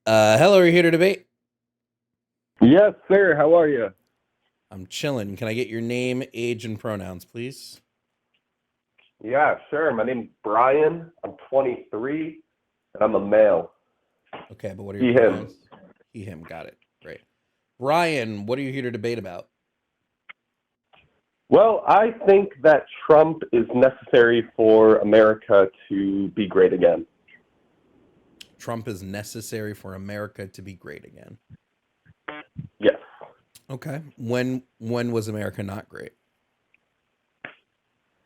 Hello, are you here to debate? Yes, sir. How are you? I'm chilling. Can I get your name, age, and pronouns, please? Yeah, sure. My name's Brian. I'm 23, and I'm a male. Okay, but what are your He, him. pronouns? He, him. Got it. Great. Brian, what are you here to debate about? Well, I think that Trump is necessary for America to be great again. Trump is necessary for America to be great again. Yes. Okay. When was America not great?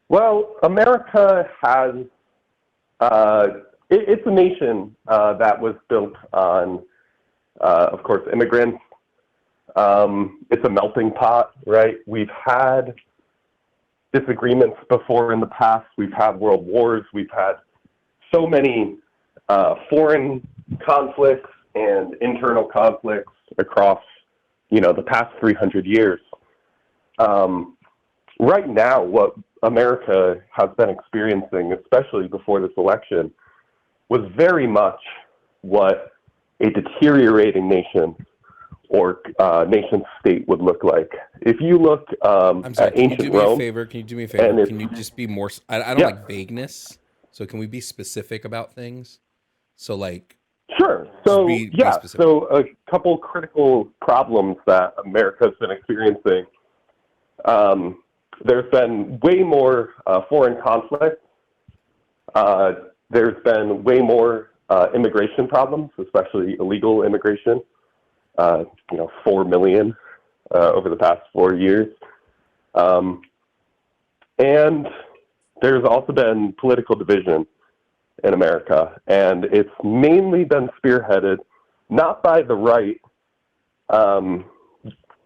Well, America has, uh, it's a nation that was built on, of course, immigrants. It's a melting pot, right? We've had disagreements before in the past. We've had world wars. We've had so many foreign conflicts and internal conflicts across, the past 300 years. Um, right now, what America has been experiencing, especially before this election, was very much what a deteriorating nation or nation state would look like. If you look I'm sorry. at Can you do ancient me a Rome, favor? Can you do me a favor? and it's Can you just be more? I don't yeah, like vagueness. So can we be specific about things? So like, sure. just So be yeah, specific. so a couple critical problems that America's been experiencing. Um, there's been way more foreign conflict. Uh, there's been way more immigration problems, especially illegal immigration. 4 million over the past 4 years. Um, and there's also been political division in America, and it's mainly been spearheaded not by the right, um,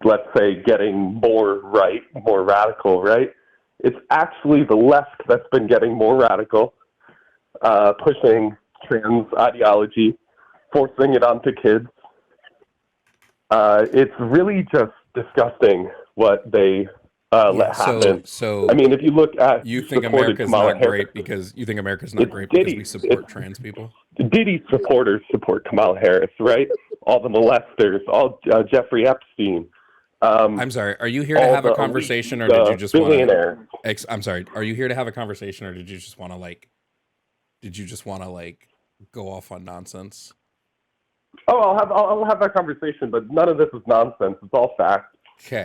let's say getting more right, more radical, right? It's actually the left that's been getting more radical, pushing trans ideology, forcing it onto kids. It's really just disgusting what they Yeah. let So happen. I so mean, if you look at you who think supported America's Kamala not Harris, great because you think America's not it's great because we Diddy. It's support trans people? Diddy supporters support Kamala Harris, right? All the molesters, all Jeffrey Epstein, I'm sorry. Are you here to all have a the elite, conversation or did you the just want to billionaires. I'm sorry. Are you here to have a conversation or did you just want to go off on nonsense? Oh, I'll have that conversation, but none of this is nonsense. It's all fact,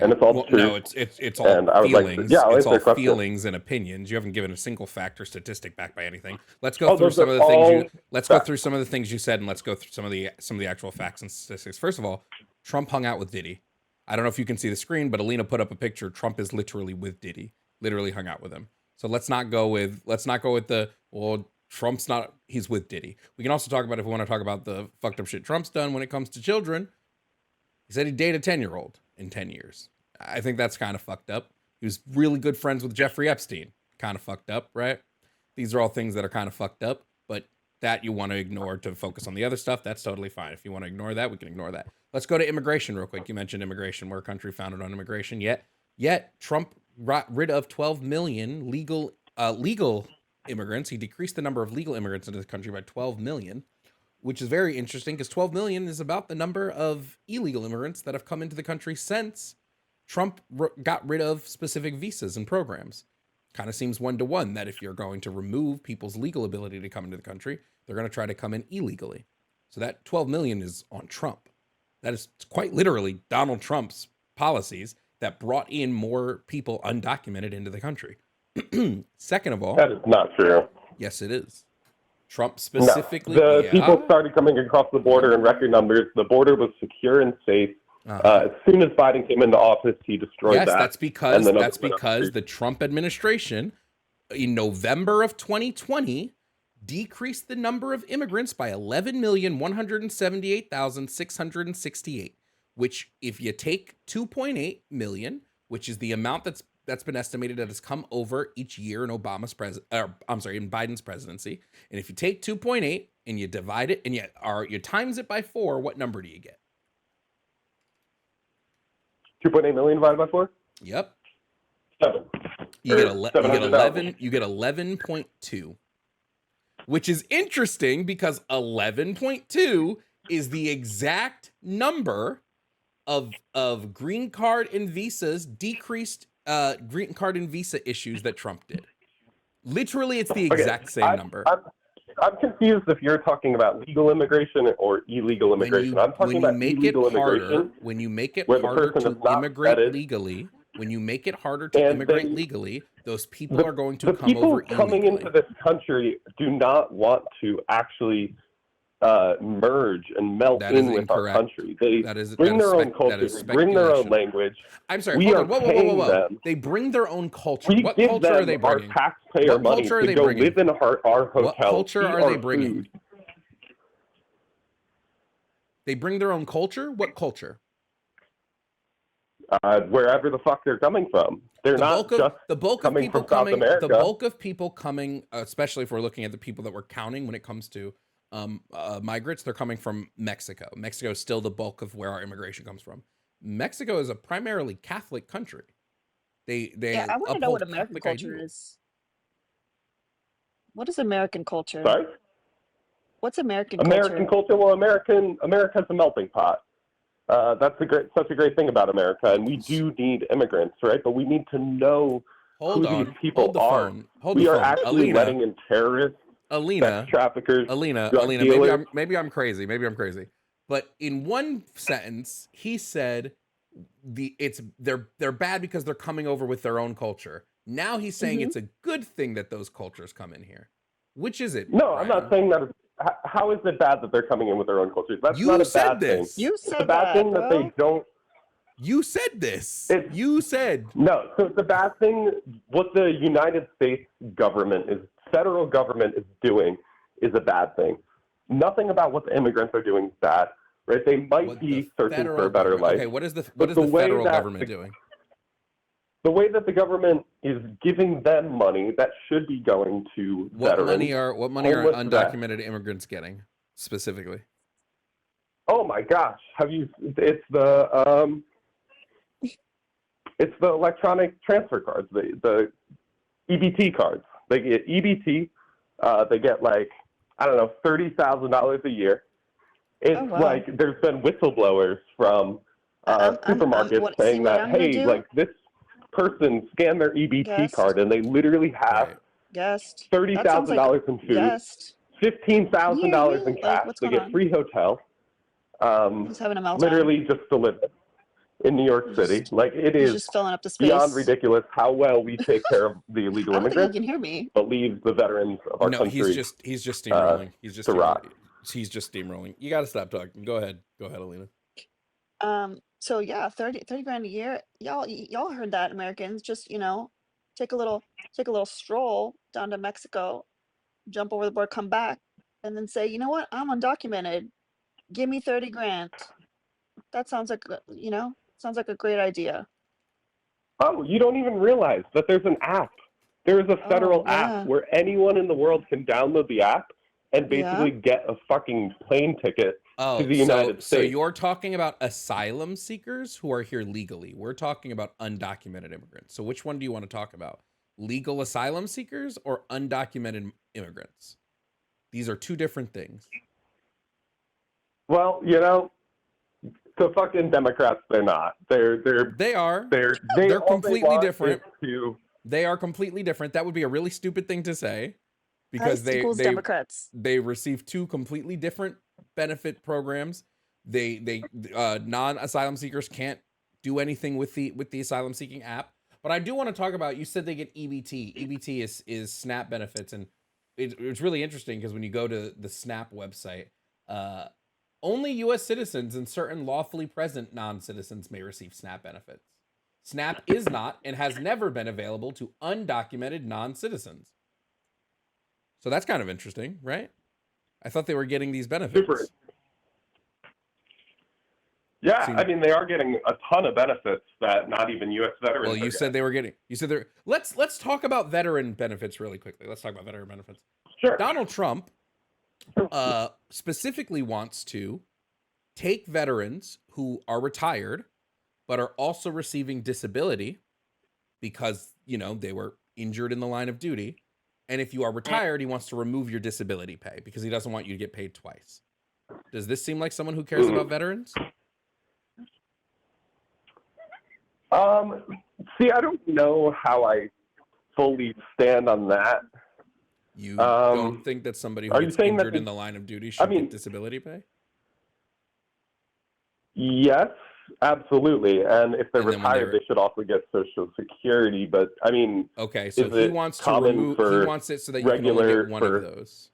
and Okay. it's all Well, no, truth. it's all And I would like to, yeah, feelings. I'll It's answer all your question. feelings and opinions. You haven't given a single fact or statistic backed by anything. Let's go Oh, through those some are of the things you all let's go facts. through some of the things you said and let's go through some of the actual facts and statistics. First of all, Trump hung out with Diddy. I don't know if you can see the screen, but Alina put up a picture. Trump is literally with Diddy. Literally hung out with him. So let's not go with the well, Trump's not he's with Diddy. We can also talk about if we want to talk about the fucked up shit Trump's done when it comes to children. He said he'd date a 10-year-old in 10 years. I think that's kind of fucked up. He was really good friends with Jeffrey Epstein. Kind of fucked up, right? These are all things that are kind of fucked up, but that you want to ignore to focus on the other stuff, that's totally fine. If you want to ignore that, we can ignore that. Let's go to immigration real quick. You mentioned immigration. We're a country founded on immigration. Yet Trump got rid of 12 million legal immigrants. He decreased the number of legal immigrants into the country by 12 million, which is very interesting because 12 million is about the number of illegal immigrants that have come into the country since Trump got rid of specific visas and programs. Kind of seems one to one that if you're going to remove people's legal ability to come into the country, they're going to try to come in illegally. So that 12 million is on Trump. That is quite literally Donald Trump's policies that brought in more people undocumented into the country. Second of all, That is not true. yes, it is. Trump No. specifically, The people yeah. started coming across the border in record numbers. The border was secure and safe. Uh huh. As soon as Biden came into office, he destroyed Yes, that, that's and because the numbers that's went up. because the Trump administration in November of 2020 decreased the number of immigrants by 11,178,668, which if you take 2.8 million, which is the amount that's been estimated that has come over each year in in Biden's presidency, and if you take 2.8 and you divide it and you times it by 4, what number do you get? 2.8 million divided by 4? Yep. Seven. You get Or you get 700,000. 11.2, which is interesting because 11.2 is the exact number of green card and visas decreased green card and visa issues that Trump did. Literally, it's the exact same number. I'm confused if you're talking about legal immigration or illegal immigration. I'm talking about illegal immigration. When you make it harder to immigrate legally, those people are going to come over illegally. The people coming into this country do not want to actually merge and melt in with our country. They bring their own culture, bring their own language. I'm sorry, hold on. Whoa. They bring their own culture. What culture are they bringing? Our taxpayer money to go live in our hotels. What culture are they bringing? They bring their own culture? What culture? Wherever the fuck they're coming from. They're not just coming from South America. The bulk of people coming, especially if we're looking at the people that we're counting when it comes to migrants, they're coming from Mexico. Mexico is still the bulk of where our immigration comes from. Mexico is a primarily Catholic country. I want to know what American culture is. What is American culture? Sorry? What's American culture? American culture? Well, America's a melting pot. That's such a great thing about America, and we do need immigrants, right? But we need to know who these people are. We are actually letting in terrorists, sex traffickers, maybe I'm crazy. But in one sentence, he said they're bad because they're coming over with their own culture. Now he's saying it's a good thing that those cultures come in here. Which is it? No, Ryan? I'm not saying that. How is it bad that they're coming in with their own cultures? That's not a bad thing. You said it's a bad thing that they don't. You said this. You said. No, so it's a bad thing. What the United States federal government is doing is a bad thing. Nothing about what the immigrants are doing is bad, right? They might be searching for a better life. Okay, what is the federal government doing? The way that the government is giving them money that should be going to veterans. What money are undocumented immigrants getting specifically? Oh my gosh, it's the electronic transfer cards, the EBT cards. They get EBT. They get $30,000 a year. It's like there's been whistleblowers from supermarkets saying that, hey, like this person scanned their EBT card and they literally have $30,000 in food, $15,000 in cash. They get free hotel. He's having a meltdown. Literally just to live in New York City. Like it is just filling up the space. Beyond ridiculous how well we take care of the illegal immigrants. You can hear me. But leave the veterans of our country. He's just steamrolling. He's just steamrolling. You got to stop talking. Go ahead, Alina. So yeah, 30 grand a year. Y'all heard that, Americans. Just, take a little stroll down to Mexico, jump over the border, come back, and then say, you know what? I'm undocumented. Give me 30 grand. That sounds like a great idea. Oh, you don't even realize that there's an app. There is a federal app where anyone in the world can download the app and basically get a fucking plane ticket to the United States. So you're talking about asylum seekers who are here legally. We're talking about undocumented immigrants. So which one do you want to talk about? Legal asylum seekers or undocumented immigrants? These are two different things. Well, the fucking Democrats, they're not. They're completely different. They are completely different. That would be a really stupid thing to say. Because they receive two completely different benefit programs. They non-asylum seekers can't do anything with the asylum seeking app. But I do want to talk about, you said they get EBT. EBT is SNAP benefits, and it's really interesting because when you go to the SNAP website, only U.S. citizens and certain lawfully present non-citizens may receive SNAP benefits. SNAP is not and has never been available to undocumented non-citizens. So that's kind of interesting, right? I thought they were getting these benefits. Super. Yeah, I mean, they are getting a ton of benefits that not even U.S. veterans. Well, you said they were getting. You said they're. Let's talk about veteran benefits really quickly. Let's talk about veteran benefits. Sure. Donald Trump specifically wants to take veterans who are retired but are also receiving disability because they were injured in the line of duty. And if you are retired, he wants to remove your disability pay because he doesn't want you to get paid twice. Does this seem like someone who cares about veterans? See, I don't know how I fully stand on that. You don't think that somebody who are you gets saying that injured in the line of duty should get disability pay? Yes, absolutely. And if they're And then when retired, they should also get Social Security. But I mean, okay, so is he it wants to common remove. for He wants it so that you can only regular get one of those.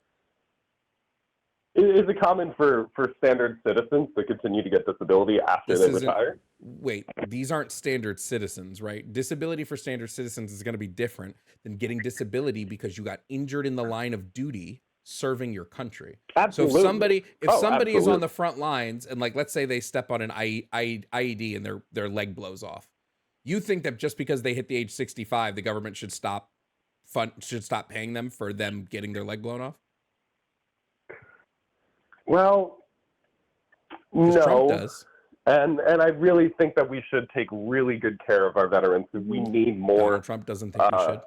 Is it common for standard citizens to continue to get disability after they retire? Wait, these aren't standard citizens, right? Disability for standard citizens is going to be different than getting disability because you got injured in the line of duty serving your country. Absolutely. So if somebody is absolutely. on the front lines and, like, let's say they step on an IED and their leg blows off, you think that just because they hit the age 65, the government should stop paying them for them getting their leg blown off? Well, no. Trump does. And I really think that we should take really good care of our veterans. We need more. Donald Trump doesn't think we should.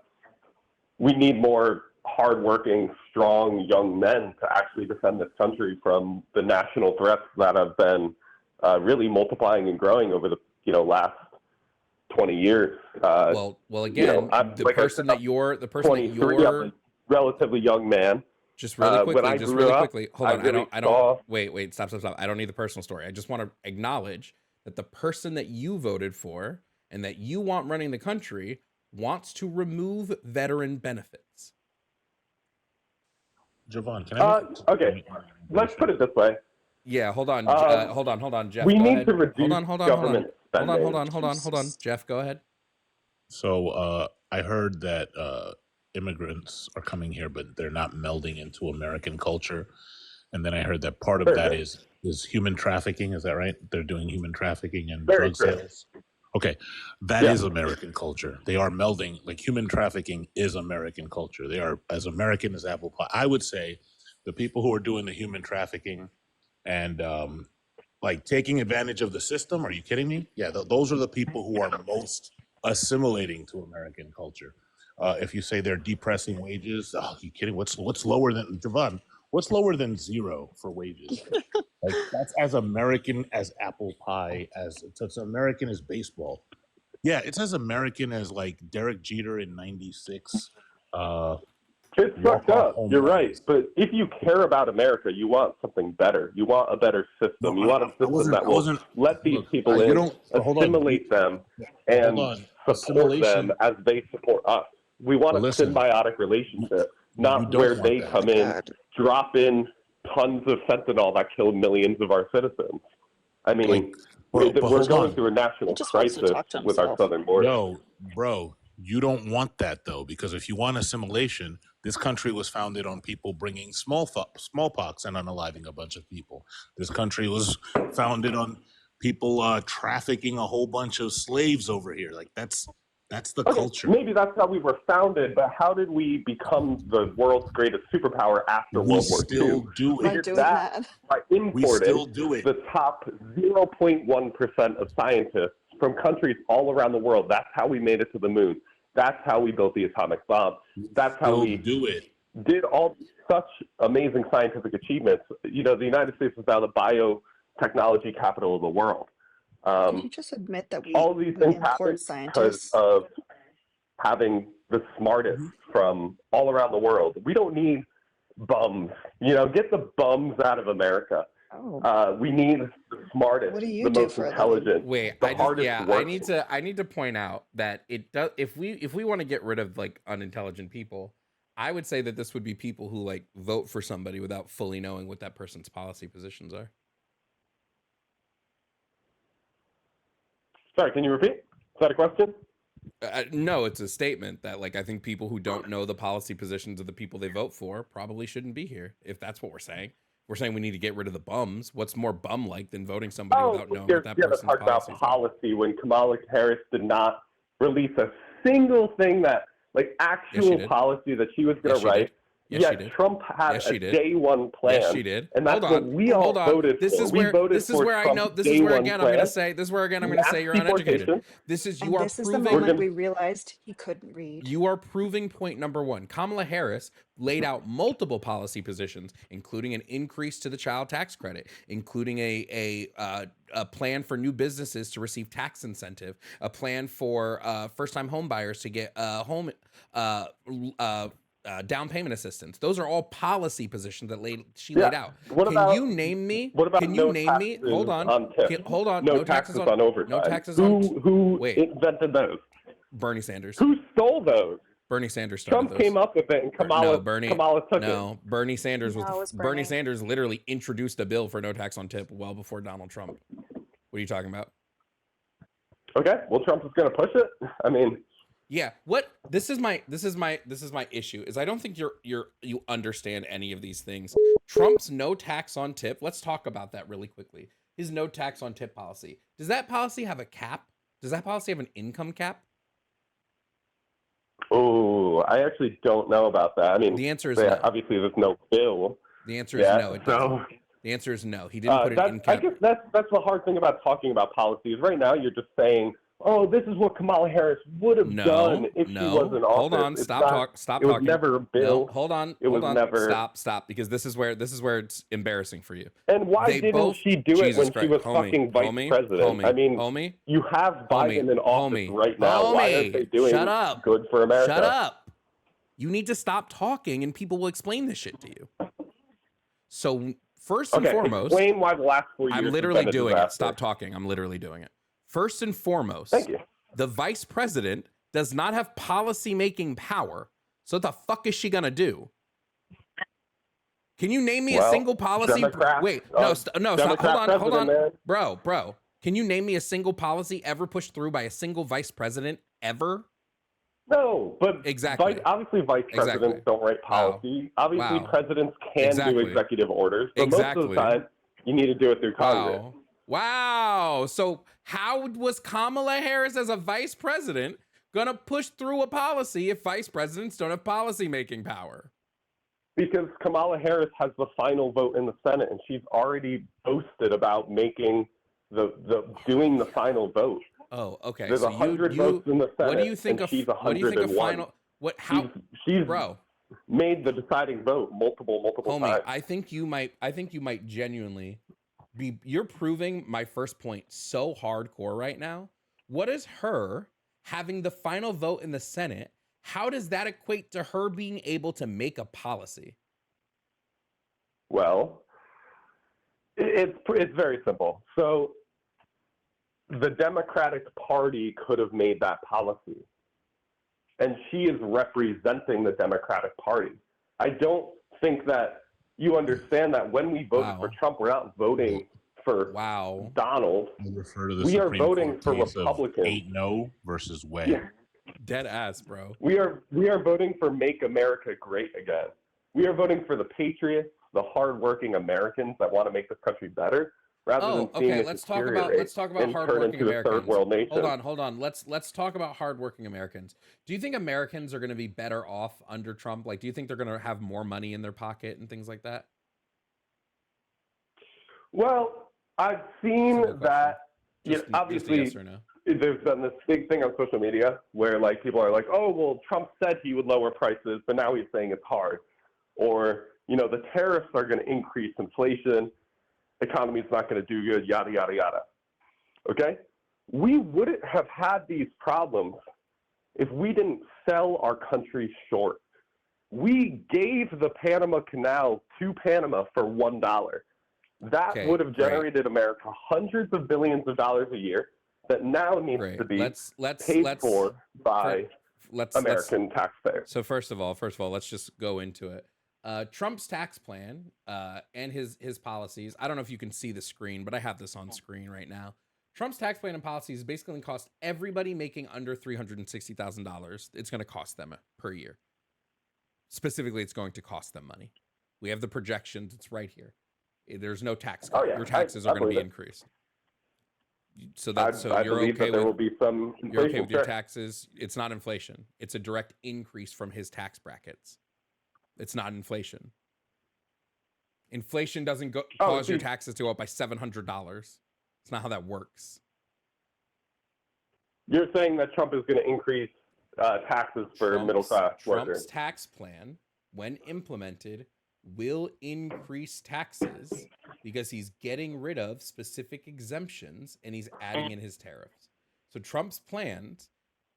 We need more hardworking, strong young men to actually defend this country from the national threats that have been really multiplying and growing over the last 20 years. Well, again, the person that you're I'm a relatively young man. Just really quickly. Hold on. I don't. Wait. Stop. I don't need the personal story. I just want to acknowledge that the person that you voted for and that you want running the country wants to remove veteran benefits. Javon, can I? Okay. Let's put it this way. Yeah. Hold on, Jeff. We need ahead. to reduce government spending. Hold on. Jeff, go ahead. So I heard that immigrants are coming here, but they're not melding into American culture. And then I heard that part of that is human trafficking. Is that right? They're doing human trafficking and drug sales. Okay, that is American culture. They are melding. Like, human trafficking is American culture. They are as American as apple pie. I would say the people who are doing the human trafficking and like taking advantage of the system. Are you kidding me? Yeah, those are the people who are most assimilating to American culture. If you say they're depressing wages, you kidding? What's lower than Javon? What's lower than zero for wages? Like, that's as American as apple pie, as American as baseball. Yeah, it's as American as, like, Derek Jeter in '96. It's fucked up. You're right. But if you care about America, you want something better. You want a better system. You want a system that will let these people in, assimilate them, and support them as they support us. We want a symbiotic relationship, not where they come in, drop in tons of fentanyl that kill millions of our citizens. I mean, we're going through a national crisis with our southern border. No, bro, you don't want that, though, because if you want assimilation, this country was founded on people bringing smallpox and unaliving a bunch of people. This country was founded on people trafficking a whole bunch of slaves over here. Like, that's the culture. Maybe that's how we were founded, but how did we become the world's greatest superpower after World War II? We still do it. By doing that. By importing we still do it. The top 0.1% of scientists from countries all around the world. That's how we made it to the moon. That's how we built the atomic bomb. That's how we did all such amazing scientific achievements. The United States is now the biotechnology capital of the world. Can you just admit that all these things happen because of having the smartest from all around the world. We don't need bums. Get the bums out of America. We need the smartest, the most intelligent. I need to point out that it does. If we want to get rid of, like, unintelligent people, I would say that this would be people who, like, vote for somebody without fully knowing what that person's policy positions are. Sorry, can you repeat? Is that a question? No, it's a statement that, like, I think people who don't know the policy positions of the people they vote for probably shouldn't be here. If that's what we're saying. We're saying we need to get rid of the bums. What's more bum-like than voting somebody without knowing what that person's talk about policy when Kamala Harris did not release a single thing that, like, actual policy that she was going to write Yes, she Yet did. Trump had Yes, she a did. day one plan. Yes, she did. And that's Hold what on. we all Hold on. voted This for. is We where voted this is for where I know Trump's this day is where one again I'm gonna plan. say this is where again I'm gonna Mass say you're uneducated. deportation. This is And you are this is the proving moment we realized he couldn't read. you are proving point number one. Kamala Harris laid out multiple policy positions, including an increase to the child tax credit, including a plan for new businesses to receive tax incentive, a plan for first-time home buyers to get home down payment assistance. Those are all policy positions that she laid out. What Can about you name me? what about Can you no name me? taxes Hold on. on tips? Hold on. No taxes on overtime. No taxes on. Who Wait. invented those? Bernie Sanders. Who stole those? Bernie Sanders started Trump those. came up with it, and Kamala took it. No, Bernie Sanders was No, it was Bernie Bernie. Sanders literally introduced a bill for no tax on tip well before Donald Trump. What are you talking about? Okay, well, Trump is going to push it. I mean, Yeah, what this is my issue is I don't think you understand any of these things. Trump's no tax on tip. Let's talk about that really quickly. His no tax on tip policy. Does that policy have a cap? Does that policy have an income cap? oh, I actually don't know about that. I mean, The answer is no. obviously there's no bill. The answer is no. It doesn't. So The answer is no. He didn't put an I income. guess that's the hard thing about talking about policies. Right now, you're just saying, "Oh, this is what Kamala Harris would have done if she was in office." Hold on. It's Stop not- talking. Stop It was talking. never a bill. No, hold on. It was hold on. never- Stop. Because this is where it's embarrassing for you. And why They didn't both- she do it Jesus when she was Christ. fucking vice president? I mean, homie, you have Biden in office homie, right now. Why aren't they doing shut up. good for America? Shut up. You need to stop talking, and people will explain this shit to you. So first and Okay, foremost, explain why the last 4 years I'm has literally been a doing it. disaster. Stop talking. I'm literally doing it. First and foremost, Thank you. the vice president does not have policy making power. So what the fuck is she gonna do? Can you name me a Well, single policy? Democrats, Wait, no, stop. Democrat Hold on, president, man. bro. Can you name me a single policy ever pushed through by a single vice president ever? No, but Exactly. obviously vice presidents Exactly. don't write policy. Obviously, Wow. presidents can Exactly. do executive orders, but most of Exactly. the time, you need to do it through Congress. Wow. So how was Kamala Harris as a vice president gonna push through a policy if vice presidents don't have policy making power? Because Kamala Harris has the final vote in the Senate, and she's already boasted about making doing the final vote. Oh, okay. There's So 100 votes in the Senate, what do you think and she's what do you think a 101. final how She's bro? made the deciding vote multiple Homie, times. I think you might genuinely be you're proving my first point so hardcore right now. What is her having the final vote in the Senate? How does that equate to her being able to make a policy? Well, it's very simple. So the Democratic Party could have made that policy, and she is representing the Democratic Party. I don't think that you understand that when we voted for Trump, we're not voting for Donald. You refer to the We are Supreme voting Court for case of Republicans. 8-0 versus way. Yeah. Dead ass, bro. We are voting for Make America Great Again. We are voting for the patriots, the hardworking Americans that want to make this country better, rather than seeing it Let's talk about deteriorate and turn hardworking into a third world Americans. nation. Hold on. Let's talk about hardworking Americans. Do you think Americans are going to be better off under Trump? Like, do you think they're going to have more money in their pocket and things like that? Well, I've seen that. Just Obviously, yes or no. there's been this big thing on social media where like people are like, "Oh, well, Trump said he would lower prices, but now he's saying it's hard," or the tariffs are going to increase inflation, economy's not going to do good, yada yada yada. Okay, we wouldn't have had these problems if we didn't sell our country short. We gave the Panama Canal to Panama for $1. That would have generated America hundreds of billions of dollars a year that now needs to be paid for by American taxpayers. So first of all, let's just go into it. Trump's tax plan and his policies. I don't know if you can see the screen, but I have this on screen right now. Trump's tax plan and policies basically going to cost everybody making under $360,000. It's going to cost them per year. Specifically, it's going to cost them money. We have the projections. It's right here. There's no tax cut. Your taxes are going to be increased. So that's I you're believe okay that there with will be some inflation. you're okay with your taxes. It's not inflation. It's a direct increase from his tax brackets. It's not inflation. Inflation doesn't cause your taxes to go up by $700. It's not how that works. You're saying that Trump is going to increase taxes for middle-class workers. Trump's tax plan, when implemented, will increase taxes because he's getting rid of specific exemptions and he's adding in his tariffs. So Trump's plan,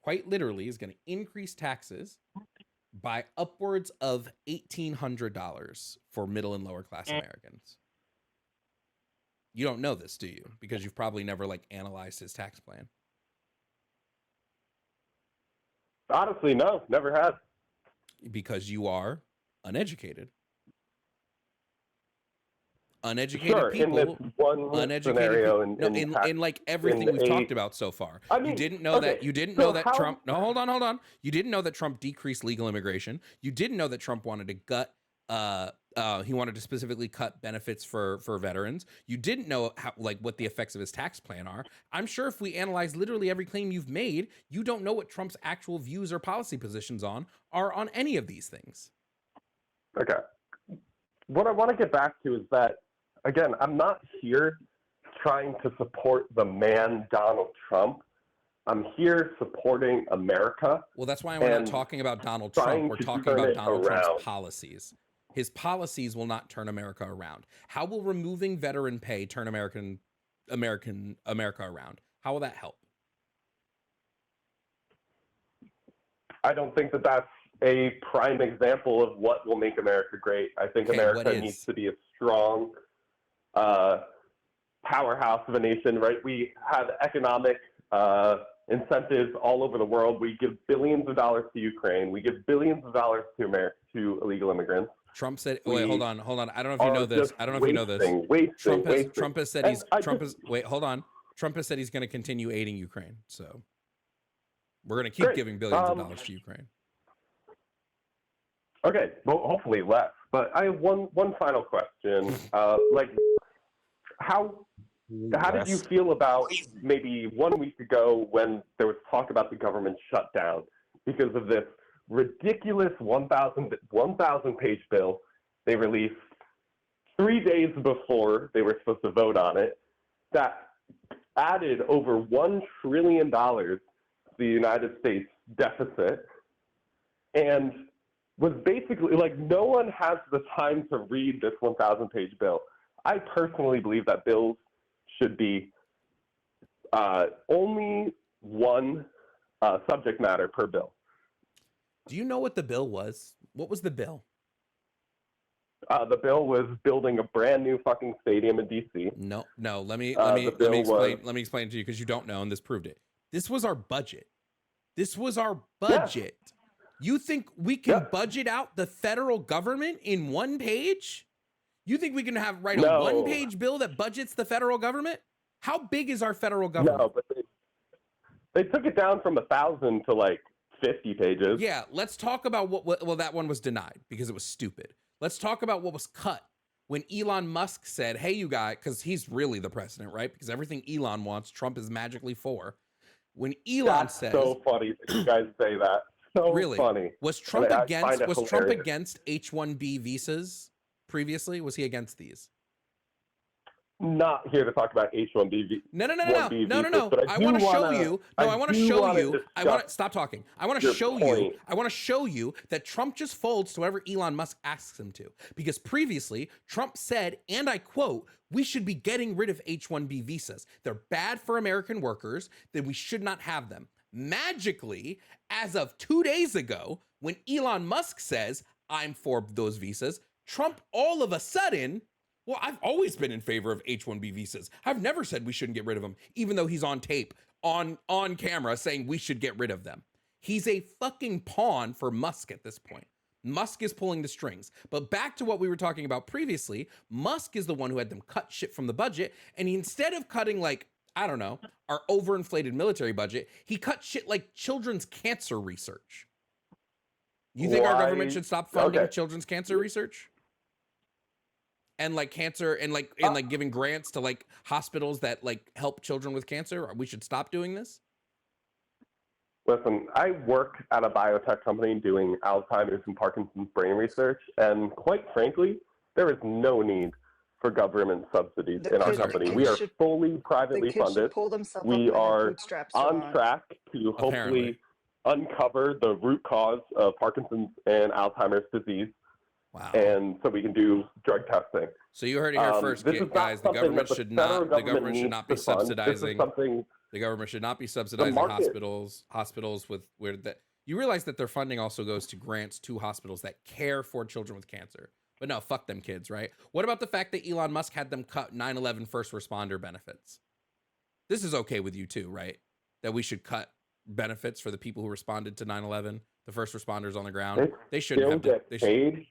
quite literally, is going to increase taxes by upwards of $1,800 for middle and lower class Americans. You don't know this, do you? Because you've probably never analyzed his tax plan. Honestly, no, never had. Because you are uneducated. Uneducated sure, people. In this one scenario, in like everything we've talked about so far. I mean, you didn't know that. You didn't know that Trump. No, hold on. You didn't know that Trump decreased legal immigration. You didn't know that Trump wanted to gut. He wanted to specifically cut benefits for veterans. You didn't know what the effects of his tax plan are. I'm sure if we analyze literally every claim you've made, you don't know what Trump's actual views or policy positions are on any of these things. Okay. What I want to get back to is that, again, I'm not here trying to support the man Donald Trump. I'm here supporting America. Well, that's why we're not talking about Donald Trump. We're talking about Donald Trump's policies. His policies will not turn America around. How will removing veteran pay turn America around? How will that help? I don't think that that's a prime example of what will make America great. I think America needs to be a strong powerhouse of a nation, right? We have economic incentives all over the world. We give billions of dollars to Ukraine. We give billions of dollars to America, to illegal immigrants. Trump said, wait, hold on. I don't know if you know this. Trump has said Trump has said he's going to continue aiding Ukraine. So we're going to keep giving billions of dollars to Ukraine. Okay, well, hopefully less. But I have one final question. How did you feel about maybe 1 week ago when there was talk about the government shutdown because of this ridiculous 1,000-page bill they released 3 days before they were supposed to vote on it that added over $1 trillion to the United States deficit and was basically no one has the time to read this 1,000-page bill. I personally believe that bills should be only one subject matter per bill. Do you know what the bill was? What was the bill? The bill was building a brand new fucking stadium in DC. No. Let me explain. Let me explain to you because you don't know, and this proved it. This was our budget. Yeah. You think we can budget out the federal government in one page? You think we can write a one-page bill that budgets the federal government? How big is our federal government? No, but they took it down from 1,000 to 50 pages. Yeah, let's talk about well, that one was denied because it was stupid. Let's talk about what was cut when Elon Musk said, hey, you guys, because he's really the president, right? Because everything Elon wants, Trump is magically for. When Elon says... That's so funny that you guys say that. So really funny. Was Trump against H-1B visas previously? Was he against these? Not here to talk about H-1B. No. I want to show you. No, I want to show you. I want to stop talking. I want to show you. I want to show you that Trump just folds to whatever Elon Musk asks him to. Because previously, Trump said, and I quote, we should be getting rid of H-1B visas. They're bad for American workers. That we should not have them. Magically, as of 2 days ago, when Elon Musk says, I'm for those visas, Trump all of a sudden, well, I've always been in favor of H-1B visas. I've never said we shouldn't get rid of them, even though he's on tape, on camera, saying we should get rid of them. He's a fucking pawn for Musk at this point. Musk is pulling the strings. But back to what we were talking about previously, Musk is the one who had them cut shit from the budget, and instead of cutting I don't know, our overinflated military budget, he cut shit like children's cancer research. You think our government should stop funding children's cancer research? And cancer and giving grants to hospitals that help children with cancer? We should stop doing this? Listen, I work at a biotech company doing Alzheimer's and Parkinson's brain research, and quite frankly, there is no need for government subsidies in our company. We are fully privately funded. We are on track to hopefully uncover the root cause of Parkinson's and Alzheimer's disease. Wow. And so we can do drug testing. So you heard it here first, guys. The government should not be subsidizing. The government should not be subsidizing hospitals with where that. You realize that their funding also goes to grants to hospitals that care for children with cancer. But no, fuck them kids, right? What about the fact that Elon Musk had them cut 9/11 first responder benefits? This is okay with you too, right? That we should cut benefits for the people who responded to 9/11, the first responders on the ground. They shouldn't have to get paid.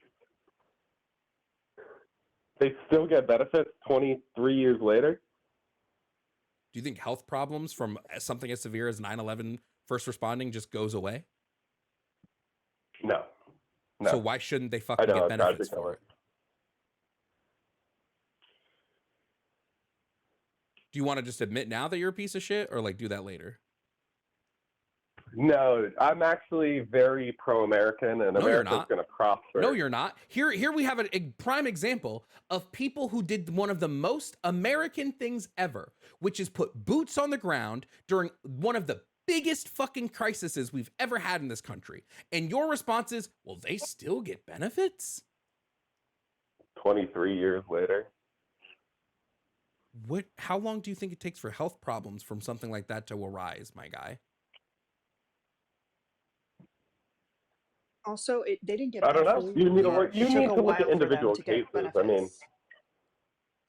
They still get benefits 23 years later. Do you think health problems from something as severe as 9/11 first responding just goes away? No. So why shouldn't they fucking get benefits for it? Do you want to just admit now that you're a piece of shit, or like do that later? No, I'm actually very pro-American, and America's going to prosper. No, you're not. Here we have a prime example of people who did one of the most American things ever, which is put boots on the ground during one of the biggest fucking crises we've ever had in this country. And your response is, well, they still get benefits? 23 years later. How long do you think it takes for health problems from something like that to arise, my guy? Also, they didn't get. I don't know. You need to look at individual cases. I mean,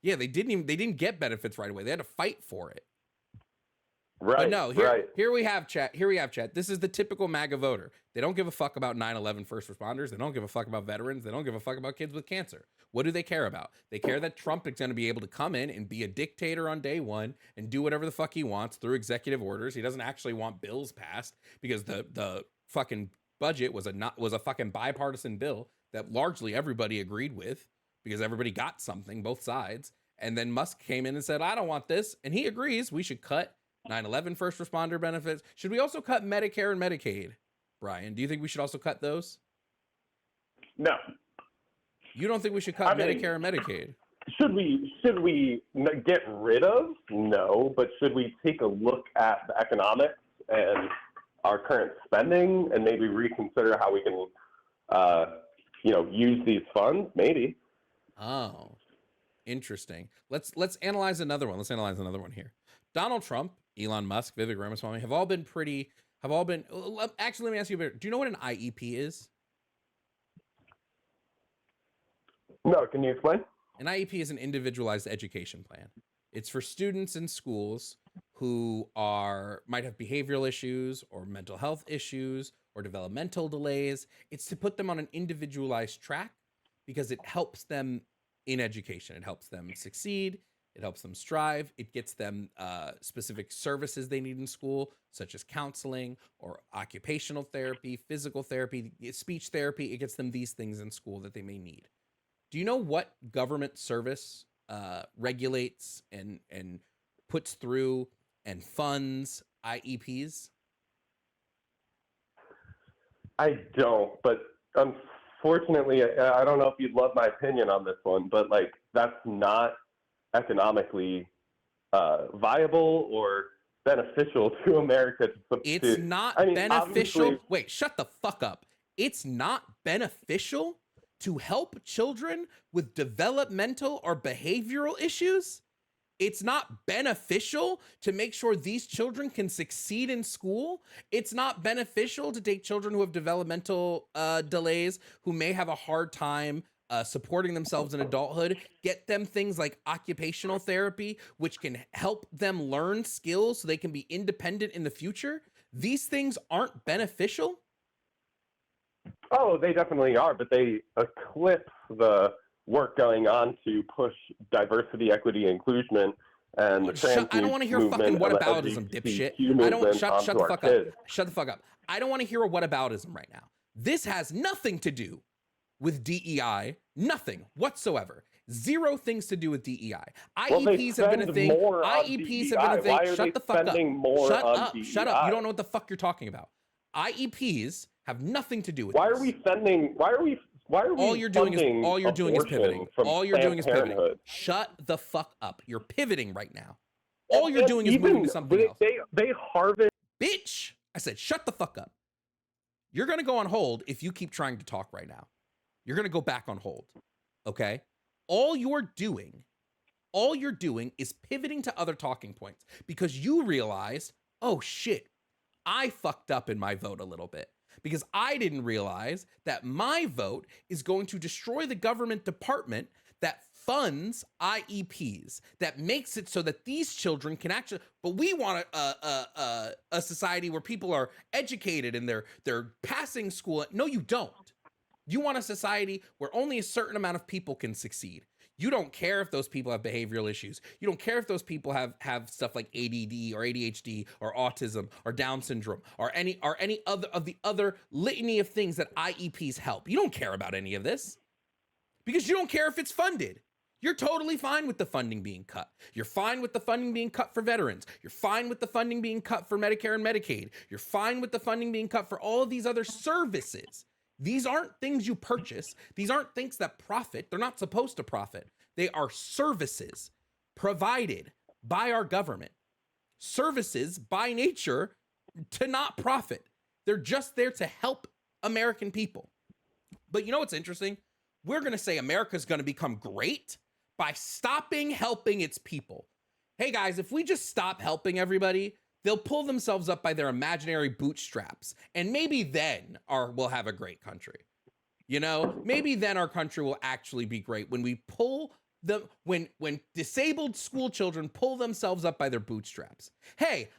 yeah, they didn't get benefits right away. They had to fight for it. Right. But no, here we have chat. This is the typical MAGA voter. They don't give a fuck about 9/11 first responders. They don't give a fuck about veterans. They don't give a fuck about kids with cancer. What do they care about? They care that Trump is going to be able to come in and be a dictator on day one and do whatever the fuck he wants through executive orders. He doesn't actually want bills passed because the fucking budget was a fucking bipartisan bill that largely everybody agreed with because everybody got something, both sides. And then Musk came in and said, I don't want this. And he agrees we should cut 9/11 first responder benefits. Should we also cut Medicare and Medicaid? Brian, do you think we should also cut those? No. You don't think we should cut Medicare and Medicaid? Should we get rid of? No, but should we take a look at the economics and our current spending and maybe reconsider how we can, use these funds? Maybe. Oh, interesting. Let's analyze another one. Let's analyze another one here. Donald Trump, Elon Musk, Vivek Ramaswamy actually, let me ask you, do you know what an IEP is? No, can you explain? An IEP is an individualized education plan. It's for students in schools who might have behavioral issues or mental health issues or developmental delays. It's to put them on an individualized track because it helps them in education. It helps them succeed. It helps them strive. It gets them specific services they need in school, such as counseling or occupational therapy, physical therapy, speech therapy. It gets them these things in school that they may need. Do you know what government service regulates and puts through and funds IEPs? I don't, but unfortunately, I don't know if you'd love my opinion on this one, but that's not economically viable or beneficial to America. It's not beneficial. Wait, shut the fuck up. It's not beneficial to help children with developmental or behavioral issues? It's not beneficial to make sure these children can succeed in school? It's not beneficial to take children who have developmental delays, who may have a hard time supporting themselves in adulthood, get them things like occupational therapy, which can help them learn skills so they can be independent in the future? These things aren't beneficial? Oh, they definitely are, but they eclipse the work going on to push diversity, equity, inclusion, and the trans I don't want to hear fucking whataboutism, dipshit. Shut the fuck up. Shut the fuck up. I don't want to hear a whataboutism right now. This has nothing to do with DEI, nothing whatsoever. Zero things to do with DEI. Well, they IEPs have been a spend thing. more on IEPs have been a DEI. thing. Why are Shut they the fuck up. spending more Shut on up. DEI? Shut up. You don't know what the fuck you're talking about. IEPs have nothing to do with Why this. are we sending? Why are we? All you're doing is pivoting. All you're doing is pivoting. Shut the fuck up. You're pivoting right now. All you're doing is moving to something else. They harvest. Bitch, I said shut the fuck up. You're going to go on hold if you keep trying to talk right now. You're going to go back on hold. Okay? All you're doing is pivoting to other talking points because you realized, oh shit, I fucked up in my vote a little bit. Because I didn't realize that my vote is going to destroy the government department that funds IEPs, that makes it so that these children can actually. But we want a society where people are educated and they're passing school. No, you don't. You want a society where only a certain amount of people can succeed. You don't care if those people have behavioral issues. You don't care if those people have stuff like ADD or ADHD or autism or Down syndrome or any other of the other litany of things that IEPs help. You don't care about any of this because you don't care if it's funded. You're totally fine with the funding being cut. You're fine with the funding being cut for veterans. You're fine with the funding being cut for Medicare and Medicaid. You're fine with the funding being cut for all of these other services. These aren't things you purchase. These aren't things that profit. They're not supposed to profit. They are services provided by our government. Services by nature to not profit. They're just there to help American people. But you know what's interesting? We're going to say America's going to become great by stopping helping its people. Hey guys, if we just stop helping everybody, they'll pull themselves up by their imaginary bootstraps. And maybe then we'll have a great country. You know, maybe then our country will actually be great when we pull them, when disabled school children pull themselves up by their bootstraps. Hey,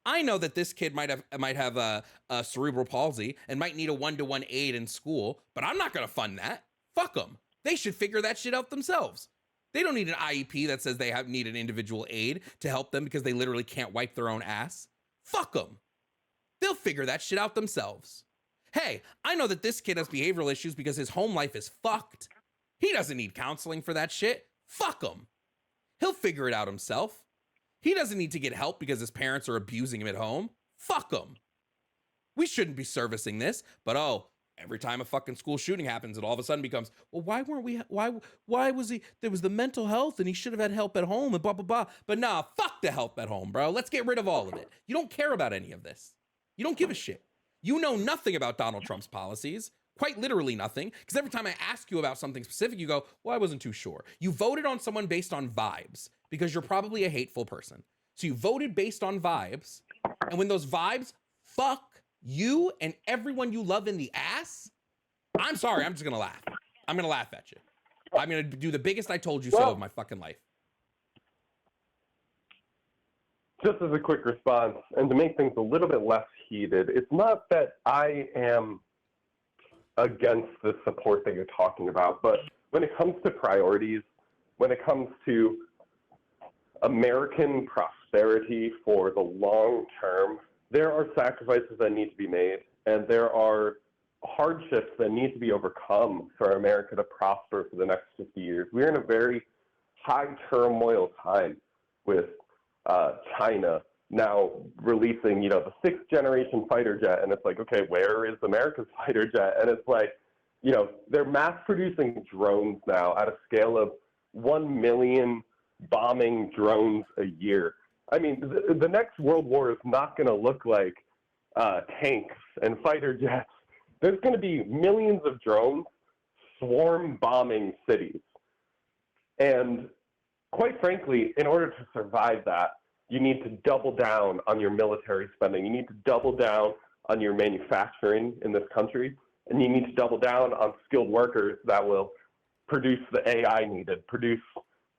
I know that this kid might have a cerebral palsy and might need a one-to-one aid in school, but I'm not going to fund that. Fuck them. They should figure that shit out themselves. They don't need an IEP that says they need an individual aid to help them because they literally can't wipe their own ass. Fuck them. They'll figure that shit out themselves. Hey, I know that this kid has behavioral issues because his home life is fucked. He doesn't need counseling for that shit. Fuck him. He'll figure it out himself. He doesn't need to get help because his parents are abusing him at home. Fuck him. We shouldn't be servicing this, but every time a fucking school shooting happens, it all of a sudden becomes, well, why was he, there was the mental health and he should have had help at home and blah, blah, blah. But nah, fuck the help at home, bro. Let's get rid of all of it. You don't care about any of this. You don't give a shit. You know nothing about Donald Trump's policies, quite literally nothing. Because every time I ask you about something specific, you go, well, I wasn't too sure. You voted on someone based on vibes because you're probably a hateful person. So you voted based on vibes. And when those vibes fuck you and everyone you love in the ass, I'm sorry, I'm just gonna laugh. I'm gonna laugh at you. I'm gonna do the biggest I told you so of my fucking life. Just as a quick response, and to make things a little bit less heated, it's not that I am against the support that you're talking about, but when it comes to priorities, when it comes to American prosperity for the long term, there are sacrifices that need to be made, and there are hardships that need to be overcome for America to prosper for the next 50 years. We're in a very high turmoil time with China now releasing, the 6th generation fighter jet, and it's like, okay, where is America's fighter jet? And it's like, they're mass producing drones now at a scale of 1 million bombing drones a year. I mean, the next world war is not going to look like tanks and fighter jets. There's going to be millions of drones swarm bombing cities. And quite frankly, in order to survive that, you need to double down on your military spending. You need to double down on your manufacturing in this country. And you need to double down on skilled workers that will produce the AI needed, produce,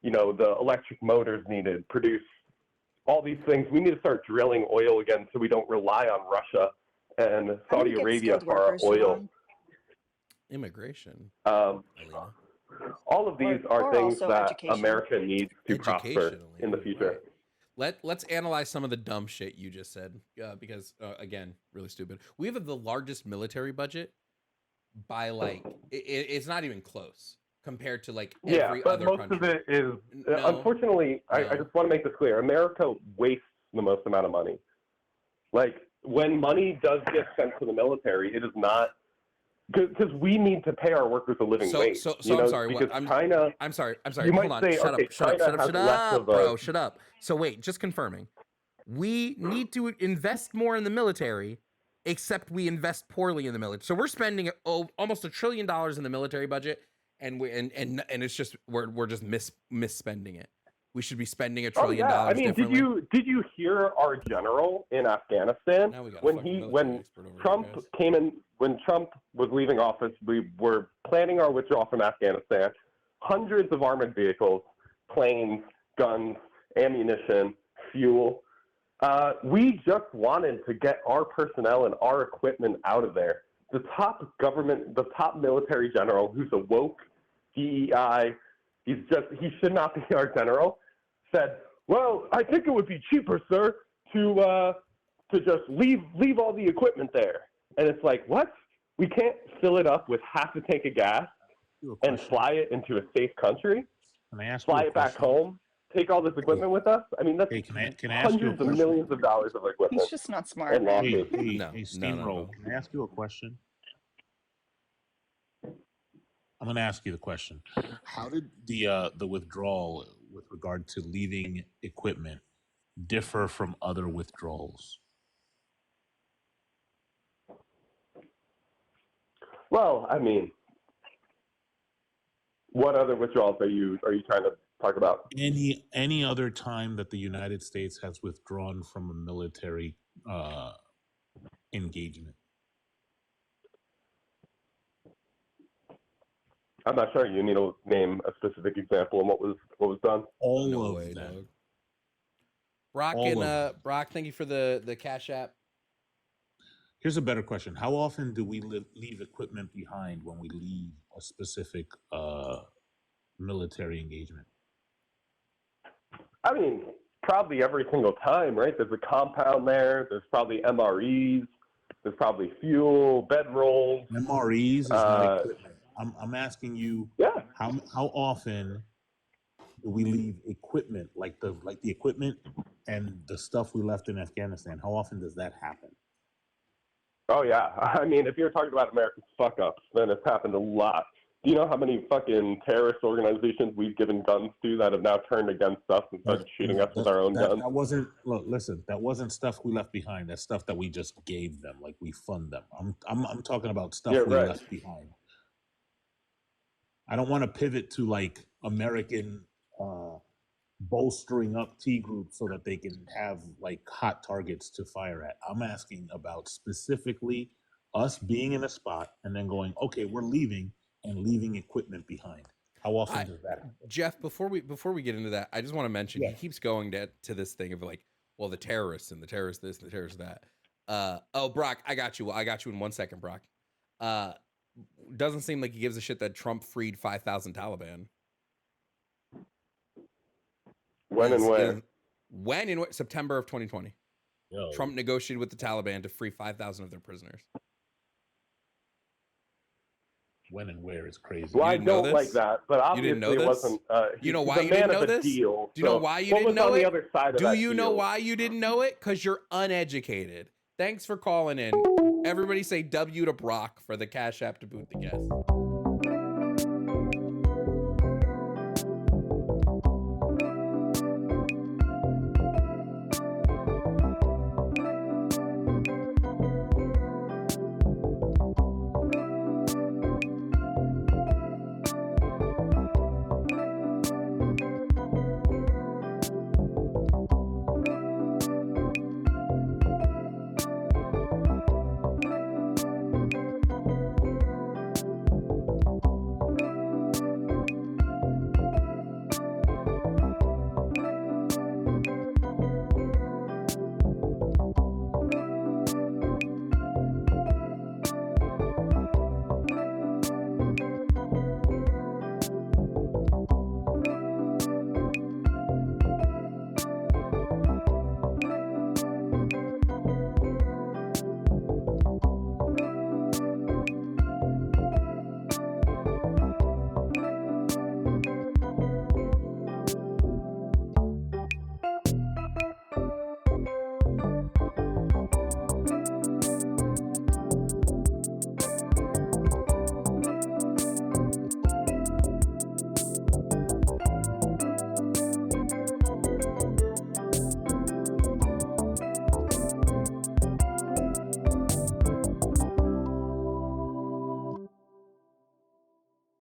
the electric motors needed, produce all these things. We need to start drilling oil again so we don't rely on Russia and Saudi Arabia for our oil. Immigration. All of these are things that America needs to prosper in the future. Right. Let's analyze some of the dumb shit you just said, because again, really stupid. We have the largest military budget by it's not even close compared to like Yeah, every but other most country. of it is, No, unfortunately, I no. just want to make this clear. America wastes the most amount of money. Like, when money does get sent to the military, it is not, because we need to pay our workers a living wage. So you know, I'm sorry. because What, China, I'm sorry. you Hold might on. say, Shut okay, up. China has less of Bro. a, Shut up. So wait, just confirming. We need to invest more in the military, except we invest poorly in the military. So we're spending almost $1 trillion in the military budget, and it's just we're just misspending it. We should be spending $1 oh trillion yeah, I mean, differently. did you hear our general in Afghanistan Now we got a when fucking military expert over Trump here, guys. came in, when Trump was leaving office, we were planning our withdrawal from Afghanistan. Hundreds of armored vehicles, planes, guns, ammunition, fuel. We just wanted to get our personnel and our equipment out of there. The top military general, who's a woke DEI, he should not be our general, said, well, I think it would be cheaper, sir, to just leave all the equipment there. And it's like, what? We can't fill it up with half a tank of gas and fly it into a safe country? Can I ask fly you a it back question? home? Take all this equipment with us? I mean, that's Hey, can I ask you a hundreds of question? millions of dollars of equipment. He's just not smart. And losses. Hey, Steamroll, can I ask you a question? I'm going to ask you the question. How did the withdrawal with regard to leaving equipment differ from other withdrawals? Well, I mean, what other withdrawals are you trying to talk about? Any other time that the United States has withdrawn from a military engagement? I'm not sure. You need to name a specific example and what was done. All No of way, them. dog. Brock All and Brock, thank you for the Cash App. Here's a better question. How often do we leave equipment behind when we leave a specific military engagement? I mean, probably every single time, right? There's a compound there. There's probably MREs. There's probably fuel, bedrolls. MREs is not equipment. I'm asking you, Yeah. how often do we leave equipment, like the equipment and the stuff we left in Afghanistan? How often does that happen? Oh, yeah. I mean, if you're talking about America's fuck-ups, then it's happened a lot. Do you know how many fucking terrorist organizations we've given guns to that have now turned against us and started shooting us with our own guns? That wasn't, look, listen, that wasn't stuff we left behind. That's stuff that we just gave them, like we fund them. I'm talking about stuff we left behind. I don't want to pivot to like American bolstering up T groups so that they can have like hot targets to fire at. I'm asking about specifically us being in a spot and then going, okay, we're leaving and leaving equipment behind. How often does that happen? Jeff, before we get into that, I just want to mention he keeps going to this thing of like, well, the terrorists and the terrorists this and the terrorists that. Oh, Brock, I got you. I got you in 1 second, Brock. Doesn't seem like he gives a shit that Trump freed 5,000 Taliban. When and where? When in September of 2020. Yo. Trump negotiated with the Taliban to free 5,000 of their prisoners. When and where is crazy. Well, I don't like that, but obviously it wasn't. You know why you didn't know this? Deal, do you know why you didn't know it? The other side of do you know deal? why you didn't know it? Because you're uneducated. Thanks for calling in. Everybody say W to Brock for the Cash App to boot the guest.